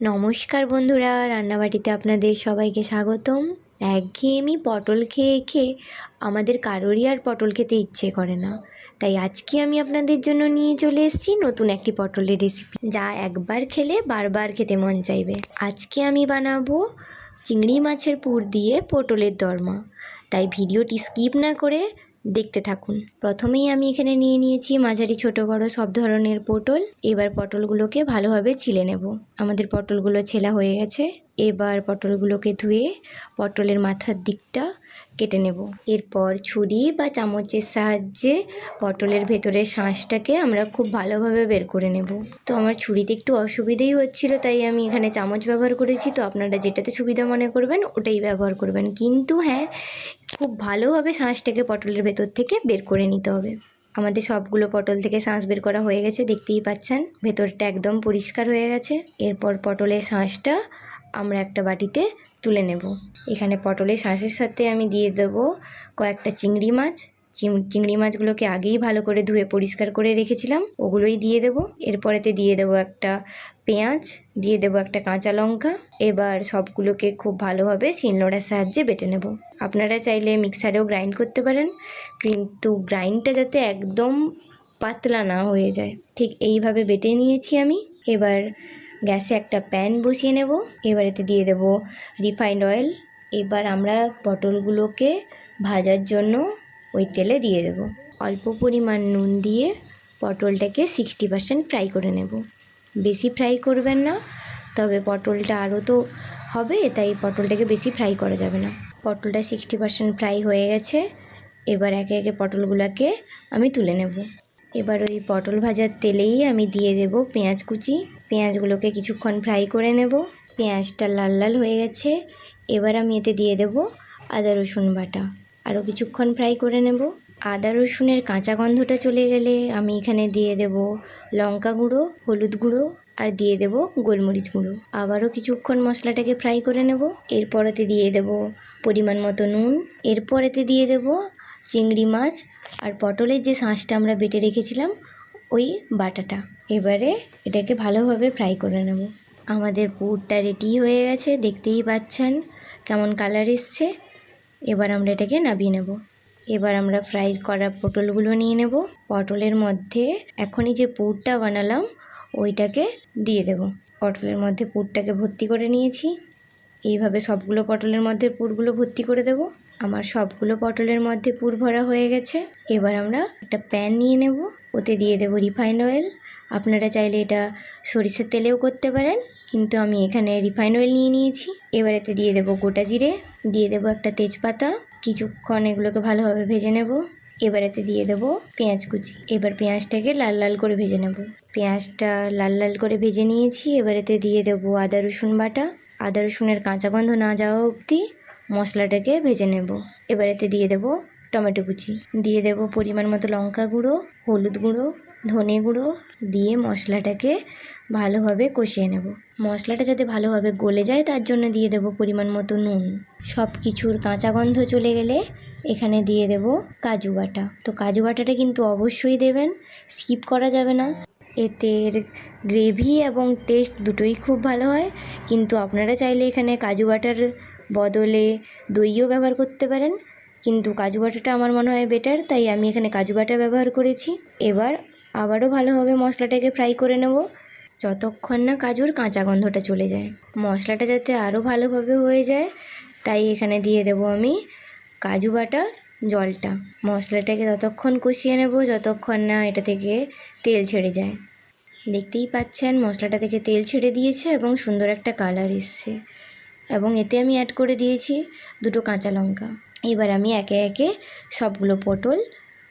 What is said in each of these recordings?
নমস্কার বন্ধুরা, রান্নাবাটিতে আপনাদের সবাইকে স্বাগতম। একঘেয়েমি পটল খেয়ে খেয়ে আমাদের কারোরই আর পটল খেতে ইচ্ছে করে না। তাই আজকে আমি আপনাদের জন্য নিয়ে চলে এসেছি নতুন একটি পটলের রেসিপি, যা একবার খেলে বারবার খেতে মন চাইবে। আজকে আমি বানাবো চিংড়ি মাছের পুর দিয়ে পটলের দরমা। তাই ভিডিওটি স্কিপ না করে দেখতে থাকুন। প্রথমেই আমি এখানে নিয়ে নিয়েছি মাঝারি ছোট বড় সব ধরনের পটল। এবার পটলগুলোকে ভালোভাবে ছিলে নেব। আমাদের পটলগুলো ছেলা হয়ে গেছে। এবার পটলগুলোকে ধুয়ে পটলের মাথার দিকটা কেটে নেব। এরপর ছুরি বা চামচের সাহায্যে পটলের ভেতরের শাঁসটাকে আমরা খুব ভালোভাবে বের করে নেব। তো আমার ছুরিতে একটু অসুবিধেই হচ্ছিল, তাই আমি এখানে চামচ ব্যবহার করেছি। তো আপনারা যেটাতে সুবিধা মনে করবেন ওটাই ব্যবহার করবেন, কিন্তু হ্যাঁ, খুব ভালোভাবে শাঁসটাকে পটলের ভেতর থেকে বের করে নিতে হবে। আমাদের সবগুলো পটল থেকে শাঁস বের করা হয়ে গেছে, দেখতেই পাচ্ছেন ভেতরটা একদম পরিষ্কার হয়ে গেছে। এরপর পটলের শাঁসটা আমরা একটা বাটিতে তুলে নেব। এখানে পটলের শাঁসের সাথে আমি দিয়ে দেবো কয়েকটা চিংড়ি মাছ। চিংড়ি মাছগুলোকে আগেই ভালো করে ধুয়ে পরিষ্কার করে রেখেছিলাম, ওগুলোই দিয়ে দেবো। এরপরেতে দিয়ে দেবো একটা পেঁয়াজ, দিয়ে দেবো একটা কাঁচা লঙ্কা। এবার সবগুলোকে খুব ভালোভাবে শিলনোড়ার সাহায্যে বেটে নেব। আপনারা চাইলে মিক্সারেও গ্রাইন্ড করতে পারেন, কিন্তু গ্রাইন্ডটা যাতে একদম পাতলা না হয়ে যায়, ঠিক এইভাবে বেটে নিয়েছি আমি। এবার গ্যাসে একটা প্যান বসিয়ে নেব। এবার এতে দিয়ে দেব রিফাইন্ড অয়েল। এবার আমরা পটলগুলোকে ভাজার জন্য ওই তেলে দিয়ে দেব। অল্প পরিমাণ নুন দিয়ে পটলটাকে 60% ফ্রাই করে নেব। বেশি ফ্রাই করবেন না, তবে পটলটা আরও তো হবে, তাই পটলটাকে বেশি ফ্রাই করা যাবে না। পটলটা 60% ফ্রাই হয়ে গেছে। এবার একে একে পটলগুলোকে আমি তুলে নেব। এবার ওই পটল ভাজার তেলেই আমি দিয়ে দেব পেঁয়াজ কুচি। পেঁয়াজগুলোকে কিছুক্ষণ ফ্রাই করে নেব। পেঁয়াজটা লাল লাল হয়ে গেছে। এবার আমি এতে দিয়ে দেব আদা রসুন বাটা। আরও কিছুক্ষণ ফ্রাই করে নেব। আদা রসুনের কাঁচা গন্ধটা চলে গেলে আমি এখানে দিয়ে দেব লঙ্কা গুঁড়ো, হলুদ গুঁড়ো আর দিয়ে দেব গোলমরিচ গুঁড়ো। আবারও কিছুক্ষণ মশলাটাকে ফ্রাই করে নেব। এরপরেতে দিয়ে দেব পরিমাণ মতো নুন। এরপরেতে দিয়ে দেব চিংড়ি মাছ আর পটলের যে শাঁসটা আমরা বেটে রেখেছিলাম ওই বাটাটা। এবারে এটাকে ভালোভাবে ফ্রাই করে নেব। আমাদের পুরটা রেডি হয়ে গেছে, দেখতেই পাচ্ছেন কেমন কালার এসছে। এবার আমরা এটাকে নামিয়ে নেব। এবার আমরা ফ্রাই করা পটলগুলো নিয়ে নেব। পটলের মধ্যে এখনই যে পুরটা বানালাম ওইটাকে দিয়ে দেব। পটলের মধ্যে পুরটাকে ভর্তি করে নিয়েছি। এইভাবে সবগুলো পটলের মধ্যে পুরগুলো ভর্তি করে দেব। আমার সবগুলো পটলের মধ্যে পুর ভরা হয়ে গেছে। এবার আমরা একটা প্যান নিয়ে নেব, ওতে দিয়ে দেব রিফাইন্ড অয়েল। আপনারা চাইলে এটা সরিষার তেলেও করতে পারেন, কিন্তু আমি এখানে রিফাইন্ড অয়েল নিয়ে নিয়েছি। এবার এতে দিয়ে দেব গোটা জিরে, দিয়ে দেব একটা তেজপাতা। কিছুক্ষণ এগুলোকে ভালোভাবে ভেজে নেব। এবার এতে দিয়ে দেবো পেঁয়াজ কুচি। এবার পেঁয়াজটাকে লাল লাল করে ভেজে নেব। পেঁয়াজটা লাল লাল করে ভেজে নিয়েছি। এবার এতে দিয়ে দেবো আদা রসুন বাটা। আদা রসুনের কাঁচা গন্ধ না যাওয়া অবধি মশলাটাকে ভেজে নেব। এবার এতে দিয়ে দেবো টমেটো কুচি, দিয়ে দেবো পরিমাণ মতো লঙ্কা গুঁড়ো, হলুদ গুঁড়ো, ধনে গুঁড়ো দিয়ে মশলাটাকে ভালোভাবে কষিয়ে নেব। মশলাটা যাতে ভালোভাবে গলে যায় তার জন্য দিয়ে দেব পরিমাণ মতো নুন। সব কিছুর কাঁচা গন্ধ চলে গেলে এখানে দিয়ে দেব কাজু বাটা। তো কাজু বাটাটা কিন্তু অবশ্যই দেবেন, স্কিপ করা যাবে না। এতে গ্রেভি এবং টেস্ট দুটোই খুব ভালো হয়। কিন্তু আপনারা চাইলে এখানে কাজু বাটার বদলে দইও ব্যবহার করতে পারেন, কিন্তু কাজু বাটাটা আমার মনে হয় বেটার, তাই আমি এখানে কাজু বাটা ব্যবহার করেছি। এবার আবারও ভালোভাবে মশলাটাকে ফ্রাই করে নেব যতক্ষণ না কাজুর কাঁচা গন্ধটা চলে যায়। মশলাটা যাতে আরও ভালোভাবে হয়ে যায় তাই এখানে দিয়ে দেব আমি কাজু বাটার জলটা। মশলাটাকে ততক্ষণ কষিয়ে নেব যতক্ষণ না এটা থেকে তেল ছেড়ে যায়। দেখতেই পাচ্ছেন মশলাটা থেকে তেল ছেড়ে দিয়েছে এবং সুন্দর একটা কালার এসছে। এবং এতে আমি অ্যাড করে দিয়েছি দুটো কাঁচা লঙ্কা। এবার আমি একে একে সবগুলো পটল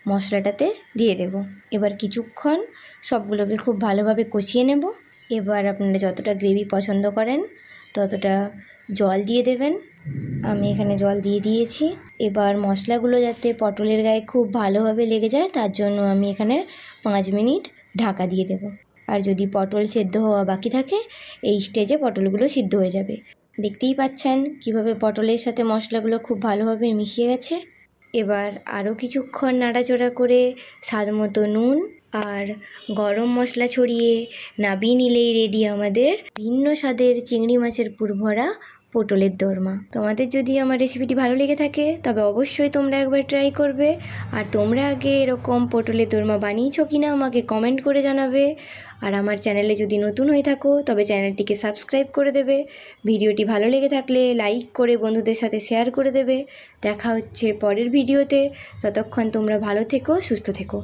মশলাটাতে দিয়ে দেব। এবার কিছুক্ষণ সবগুলোকে খুব ভালোভাবে কষিয়ে নেব। এবার আপনারা যতটা গ্রেভি পছন্দ করেন ততটা জল দিয়ে দেবেন। আমি এখানে জল দিয়ে দিয়েছি। এবার মশলাগুলো যাতে পটলের গায়ে খুব ভালোভাবে লেগে যায় তার জন্য আমি এখানে 5 মিনিট ঢাকা দিয়ে দেব। আর যদি পটল সেদ্ধ হওয়া বাকি থাকে এই স্টেজে পটলগুলো সিদ্ধ হয়ে যাবে। দেখতেই পাচ্ছেন কিভাবে পটলের সাথে মশলাগুলো খুব ভালোভাবে মিশিয়ে গেছে। এবার আরও কিছুক্ষণ নাড়াচাড়া করে স্বাদ মতো নুন আর গরম মশলা ছড়িয়ে নাবিয়ে নিলেই রেডি আমাদের ভিন্ন স্বাদের চিংড়ি মাছের পুরভরা পটলের দোরমা। তোমাদের যদি আমার রেসিপিটি ভালো লেগে থাকে তবে অবশ্যই তোমরা একবার ট্রাই করবে। আর তোমরা আগে এরকম পটলের দোরমা বানিয়েছো কিনা আমাকে কমেন্ট করে জানাবে। আর আমার চ্যানেলে যদি নতুন হয়ে থাকো তবে চ্যানেলটিকে সাবস্ক্রাইব করে দেবে। ভিডিওটি ভালো লেগে থাকলে লাইক করে বন্ধুদের সাথে শেয়ার করে দেবে। দেখা হচ্ছে পরের ভিডিওতে। ততক্ষণ তোমরা ভালো থেকো, সুস্থ থেকো।